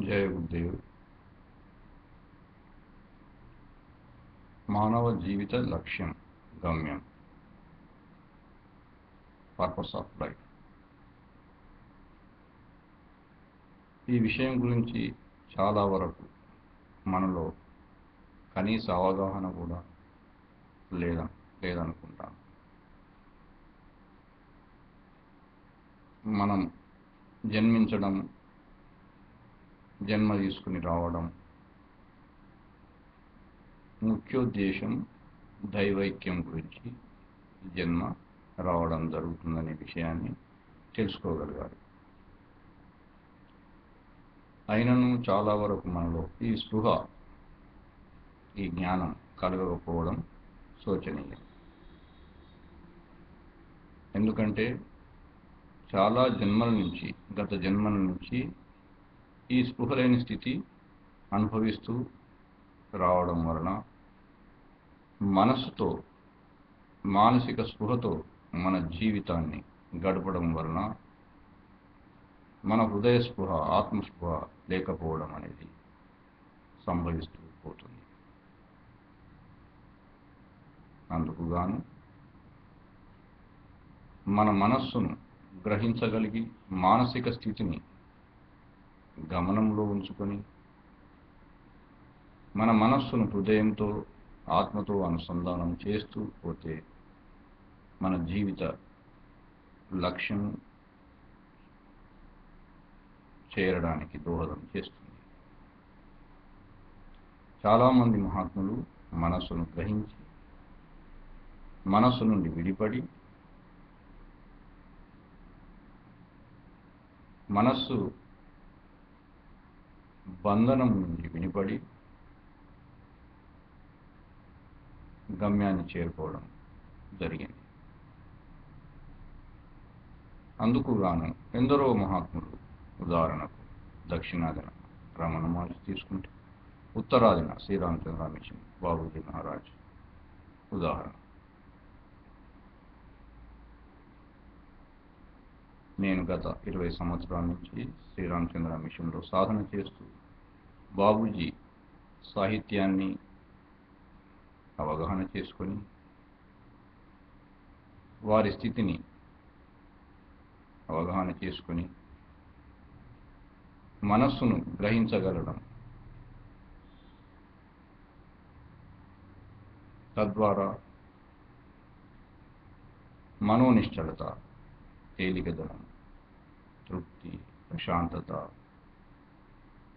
జయ గురుదేవ్. మానవ జీవిత లక్ష్యం, గమ్యం, పర్పస్ ఆఫ్ లైఫ్. ఈ విషయం గురించి చాలా వరకు మనలో కనీస అవగాహన కూడా లేదనుకుంటాను. మనం జన్మించడం, జన్మ తీసుకుని రావడం, ముఖ్యోద్దేశం దైవైక్యం గురించి జన్మ రావడం జరుగుతుందనే విషయాన్ని తెలుసుకోగలగాలి. అయినను చాలా వరకు మనలో ఈ స్పృహ, ఈ జ్ఞానం కలగకపోవడం శోచనీయం. ఎందుకంటే చాలా జన్మల నుంచి, గత జన్మల నుంచి ఈ స్పృహ లేని స్థితి అనుభవిస్తూ రావడం వలన మనస్సుతో, మానసిక స్పృహతో మన జీవితాన్ని గడపడం వలన మన హృదయ స్పృహ, ఆత్మస్పృహ లేకపోవడం అనేది సంభవిస్తూ పోతుంది. అందుకుగాను మన మనస్సును గ్రహించగలిగి మానసిక స్థితిని గమనంలో ఉంచుకొని మన మనస్సును హృదయంతో, ఆత్మతో అనుసంధానం చేస్తూ పోతే మన జీవిత లక్ష్యం చేరడానికి దోహదం చేస్తుంది. చాలామంది మహాత్ములు మనస్సును గ్రహించి, మనస్సు నుండి విడిపడి, మనస్సు బంధనం నుండి విడిపడి గమ్యాన్ని చేరుకోవడం జరిగింది. అందుకుగాను ఎందరో మహాత్ములు, ఉదాహరణకు దక్షిణాదిన రమణ మహర్షి తీసుకుంటే, ఉత్తరాదిన శ్రీరామచంద్ర మిషన్ బాబూజీ మహారాజ్ ఉదాహరణ. నేను గత 20 సంవత్సరాల నుంచి శ్రీరామచంద్ర మిషన్లో సాధన చేస్తూ బాబూజీ సాహిత్యాన్ని అవగాహన చేసుకొని, వారి స్థితిని అవగాహన చేసుకొని మనస్సును గ్రహించగలడం, తద్వారా మనోనిశ్చలత, తేలికదనం, తృప్తి, ప్రశాంతత,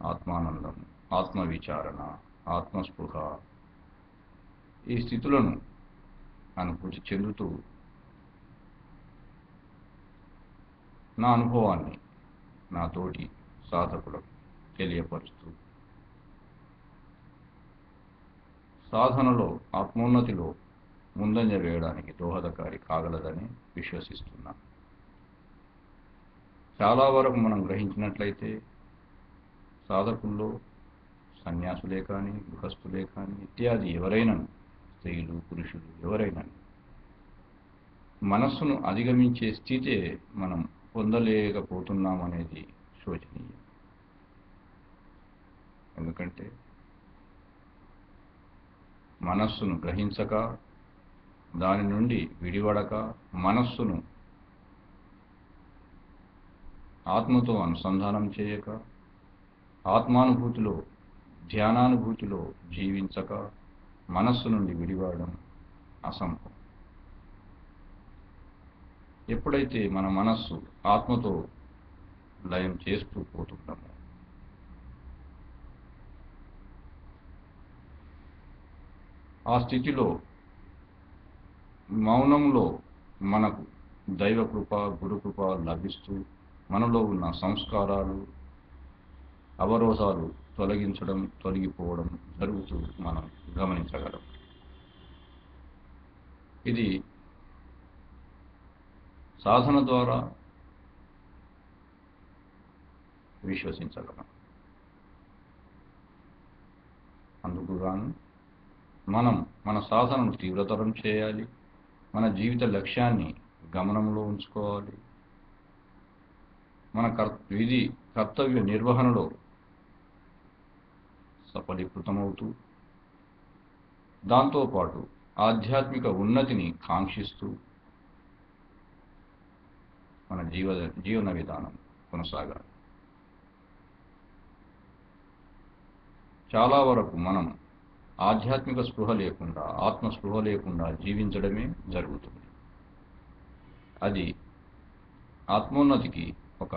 ఆత్మానందం, ఆత్మవిచారణ, ఆత్మస్పృహ, ఈ స్థితులను అనుభూతి చెందుతూ నా అనుభవాన్ని నా తోటి సాధకులకు తెలియపరుస్తూ సాధనలో, ఆత్మోన్నతిలో ముందంజ వేయడానికి దోహదకారి కాగలదని విశ్వసిస్తున్నాను. చాలా వరకు మనం గ్రహించినట్లయితే సాధకుల్లో సన్యాసులే కానీ, గృహస్థులే కానీ, ఇత్యాది ఎవరైనా, స్త్రీలు, పురుషులు ఎవరైనా మనస్సును అధిగమించే స్థితే మనం పొందలేకపోతున్నామనేది శోచనీయం. ఎందుకంటే మనస్సును గ్రహించక, దాని నుండి విడివడక, మనస్సును ఆత్మతో అనుసంధానం చేయక, ఆత్మానుభూతిలో, ధ్యానానుభూతిలో జీవించక మనస్సు నుండి విడివడడం అసంభవం. ఎప్పుడైతే మన మనస్సు ఆత్మతో లయం చేస్తూ పోతుంటామో, ఆ స్థితిలో మౌనంలో మనకు దైవకృప, గురుకృప లభిస్తూ మనలో ఉన్న సంస్కారాలు, అవరోధాలు తొలగిపోవడం జరుగుతూ మనం గమనించగలం. ఇది సాధన ద్వారా విశ్వసించగలం. అందుకుగాను మనం మన సాధనను తీవ్రతరం చేయాలి. మన జీవిత లక్ష్యాన్ని గమనంలో ఉంచుకోవాలి. మన కర్తవ్య నిర్వహణలో సఫలీకృతమవుతూ దాంతోపాటు ఆధ్యాత్మిక ఉన్నతిని కాంక్షిస్తూ మన జీవన విధానం కొనసాగాలి. చాలా వరకు మనం ఆధ్యాత్మిక స్పృహ లేకుండా, ఆత్మస్పృహ లేకుండా జీవించడమే జరుగుతుంది. అది ఆత్మోన్నతికి ఒక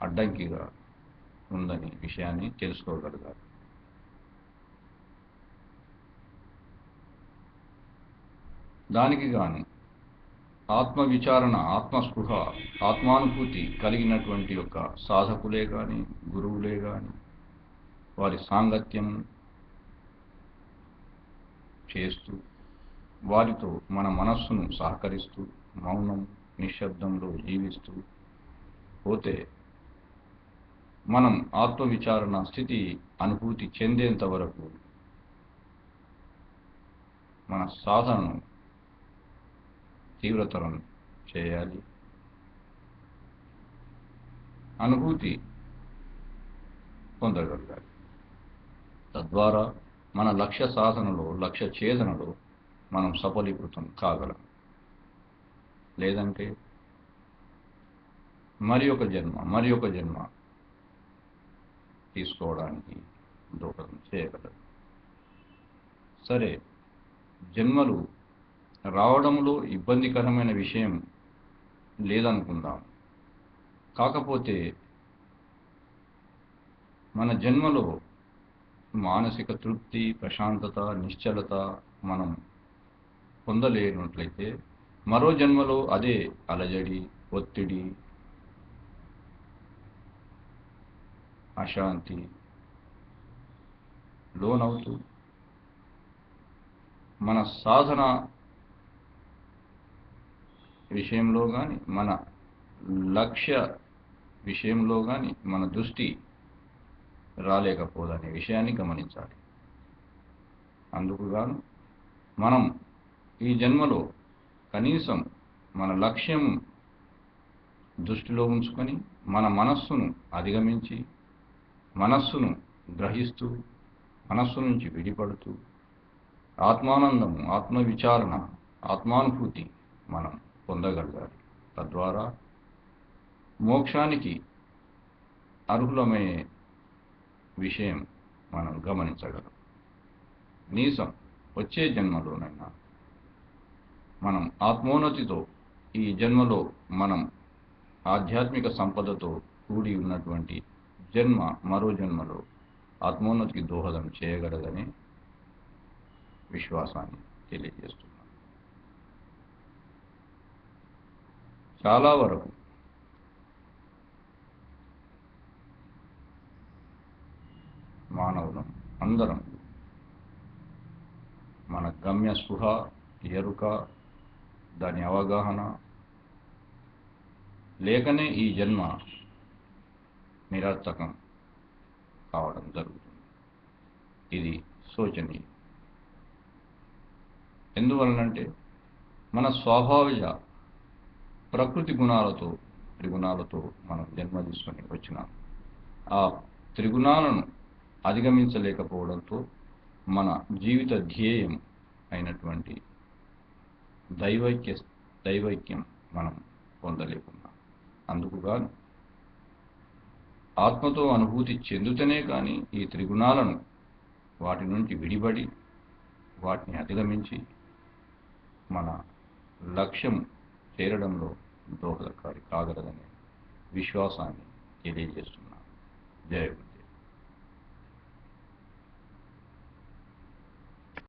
అడ్డంకిగా ఉందని విషయాన్ని తెలుసుకోగలగాలి. దానికి గాను ఆత్మ విచారణ, ఆత్మస్పృహ, ఆత్మానుభూతి కలిగినటువంటి యొక్క సాధకులే కానీ, గురువులే కానీ వారి సాంగత్యం చేస్తూ వారితో మన మనస్సును సహకరిస్తూ మౌనం, నిశ్శబ్దంలో జీవిస్తూ పోతే మనం ఆత్మవిచారణ స్థితి అనుభూతి చెందేంత వరకు మన సాధనను తీవ్రతరం చేయాలి. అనుభూతి పొందగలగాలి. తద్వారా మన లక్ష్య సాధనలో, లక్ష్య ఛేదనలో మనం సఫలీకృతం కాగలం. లేదంటే మరి ఒక జన్మ తీసుకోవడానికి దోహదం చేయగలదు. సరే, జన్మలు రావడంలో ఇబ్బందికరమైన విషయం లేదనుకుందాం. కాకపోతే మన జన్మలో మానసిక తృప్తి, ప్రశాంతత, నిశ్చలత మనం పొందలేనట్లయితే మరో జన్మలో అదే అలజడి, ఒత్తిడి, అశాంతి లోనవుతూ మన సాధన విషయంలో కానీ, మన లక్ష్య విషయంలో కానీ మన దృష్టి రాలేకపోదనే విషయాన్ని గమనించాలి. అందుకు గాను మనం ఈ జన్మలో కనీసం మన లక్ష్యం దృష్టిలో ఉంచుకొని మన మనస్సును అధిగమించి, మనస్సును గ్రహిస్తూ, మనస్సు నుంచి విడిపడుతూ ఆత్మానందము, ఆత్మవిచారణ, ఆత్మానుభూతి మనం పొందగలగాలి. తద్వారా మోక్షానికి అర్హులమయ్యే విషయం మనం గమనించగలం. కనీసం వచ్చే జన్మలోనైనా మనం ఆత్మోన్నతితో, ఈ జన్మలో మనం ఆధ్యాత్మిక సంపదతో కూడి ఉన్నటువంటి జన్మ మరో జన్మలో ఆత్మోన్నతికి దోహదం చేయగలదనే విశ్వాసాన్ని తెలియజేస్తున్నాను. చాలా వరకు మానవులం అందరం మన గమ్య స్పృహ, ఎరుక, దాని అవగాహన లేకనే ఈ జన్మ నిరర్థకం కావడం జరుగుతుంది. ఇది శోచనీయం. ఎందువలనంటే మన స్వాభావిక ప్రకృతి గుణాలతో, త్రిగుణాలతో మనం జన్మ తీసుకొని వచ్చినాం. ఆ త్రిగుణాలను అధిగమించలేకపోవడంతో మన జీవిత ధ్యేయం అయినటువంటి దైవైక్యం మనం పొందలేకున్నాం. అందుకుగాను ఆత్మతో అనుభూతి చెందుతనే కానీ ఈ త్రిగుణాలను వాటి నుంచి విడిపడి వాటిని అధిగమించి మన లక్ష్యం చేరడంలో దోహదకారి కాగలదనే విశ్వాసాన్ని తెలియజేస్తున్నాను. జయ గురు.